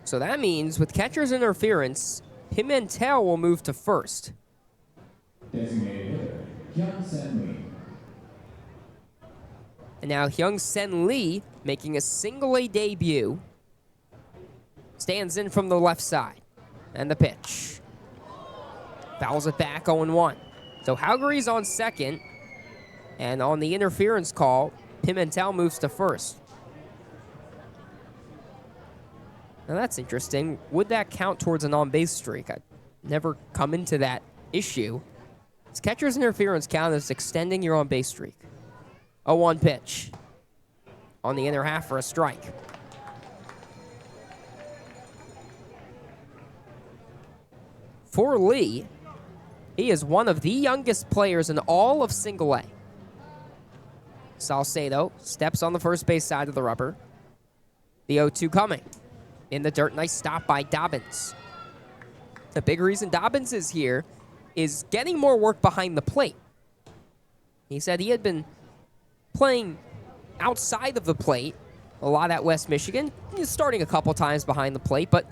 So that means with catcher's interference, Pimentel will move to first. Designated Hyun-Sen Lee. And now Hyun-Sen Lee, making a single-A debut, stands in from the left side. And the pitch. Fouls it back, 0-1. So Haugery's on second. And on the interference call, Pimentel moves to first. Now that's interesting. Would that count towards an on-base streak? I'd never come into that issue. Does catcher's interference count as extending your on-base streak? 0-1 pitch. On the inner half for a strike. For Lee, he is one of the youngest players in all of single-A. Salcedo steps on the first base side of the rubber. The 0-2 coming. In the dirt, nice stop by Dobbins. The big reason Dobbins is here is getting more work behind the plate. He said he had been playing outside of the plate a lot at West Michigan. He's starting a couple times behind the plate, but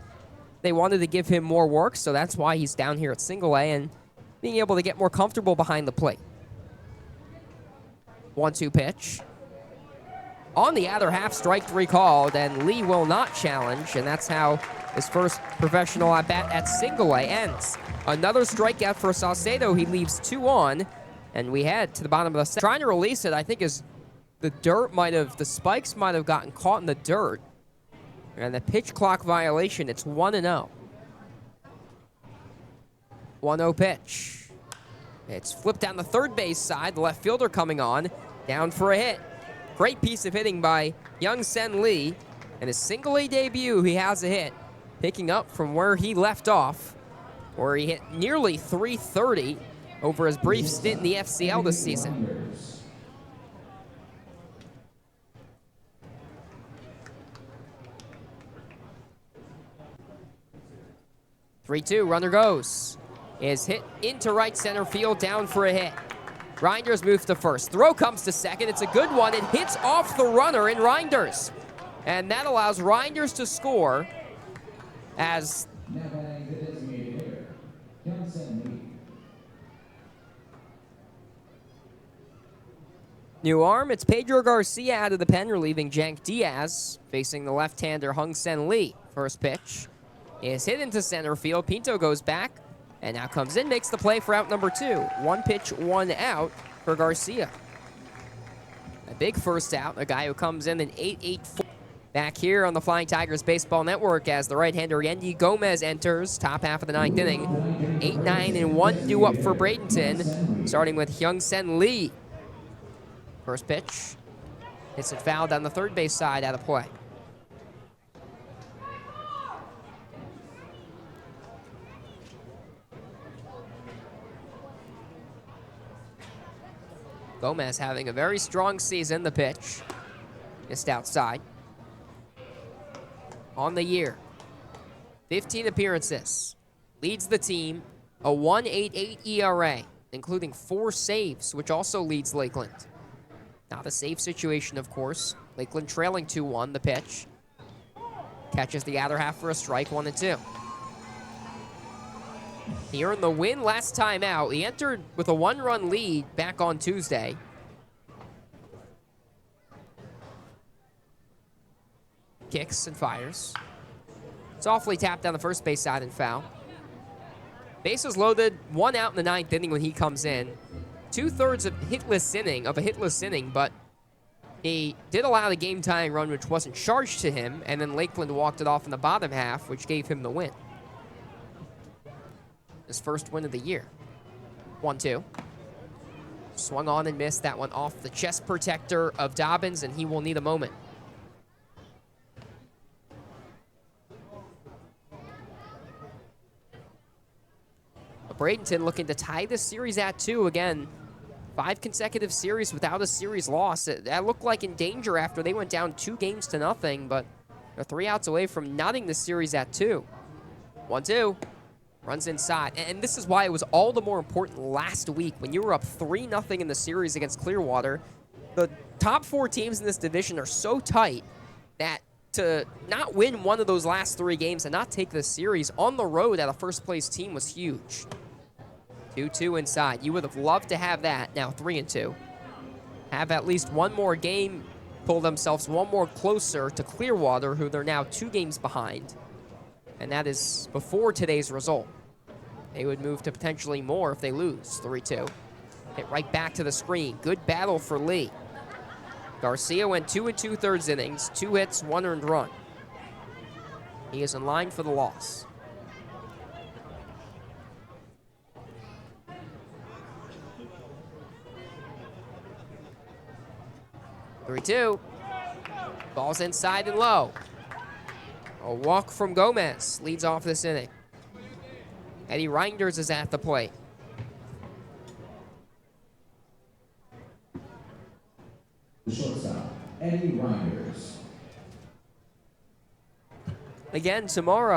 they wanted to give him more work, so that's why he's down here at single-A and being able to get more comfortable behind the plate. 1-2 pitch. On the other half, strike three called, and Lee will not challenge, and that's how his first professional at-bat at single-A ends. Another strikeout for Salcedo. He leaves 2 on, and we head to the bottom of the second. Trying to release it, I think, is the spikes might have gotten caught in the dirt, and the pitch clock violation, it's 1-0. 1-0 pitch. It's flipped down the third base side. The left fielder coming on, down for a hit. Great piece of hitting by Hyun-Sen Lee. And his single-A debut, he has a hit. Picking up from where he left off, where he hit nearly .330 over his brief stint in the FCL this season. (3-2), runner goes. Is hit into right center field, down for a hit. Reinders moves to first. Throw comes to second. It's a good one. It hits off the runner in Reinders. And that allows Reinders to score as new arm. It's Pedro Garcia out of the pen, relieving Jank Diaz, facing the left-hander Hyun-Sen Lee. First pitch is hit into center field. Pinto goes back. And now comes in, makes the play for out number 2. 1 pitch, 1 out for Garcia. A big first out, a guy who comes in an 8.84. Back here on the Flying Tigers Baseball Network as the right-hander Yendy Gomez enters, top half of the 9th inning. 8-9 and 1 due up for Bradenton, starting with Hyun-Sen Lee. First pitch, hits it foul down the third base side, out of play. Gomez having a very strong season. The pitch missed outside. On the year, 15 appearances. Leads the team, a 1.88 ERA, including 4 saves, which also leads Lakeland. Not a save situation, of course. Lakeland trailing 2-1. The pitch catches the outer half for a strike, 1-2. He earned the win last time out. He entered with a 1-run lead back on Tuesday. Kicks and fires. Softly tapped down the first base side and foul. Bases loaded, 1 out in the 9th inning when he comes in. 2/3 of a hitless inning, but he did allow the game-tying run, which wasn't charged to him, and then Lakeland walked it off in the bottom half, which gave him the win. His first win of the year. 1-2. Swung on and missed that one off the chest protector of Dobbins, and he will need a moment. Bradenton looking to tie this series at 2 again. 5 consecutive series without a series loss. That looked like in danger after they went down 2-0, but they're 3 outs away from knotting the series at 2. 1-2. Runs inside. And this is why it was all the more important last week when you were up 3-0 in the series against Clearwater. The top 4 teams in this division are so tight that to not win one of those last 3 games and not take this series on the road at a first-place team was huge. 2-2 inside. You would have loved to have that. Now 3-2. Have at least one more game, pull themselves one more closer to Clearwater, who they're now 2 games behind. And that is before today's result. They would move to potentially more if they lose. 3-2. Hit right back to the screen. Good battle for Lee. Garcia went 2 2/3 innings, 2 hits, 1 earned run. He is in line for the loss. Three-two. Ball's inside and low. A walk from Gomez leads off this inning. Eddie Reinders is at the plate. Shortstop, Eddie Reinders. Again, tomorrow.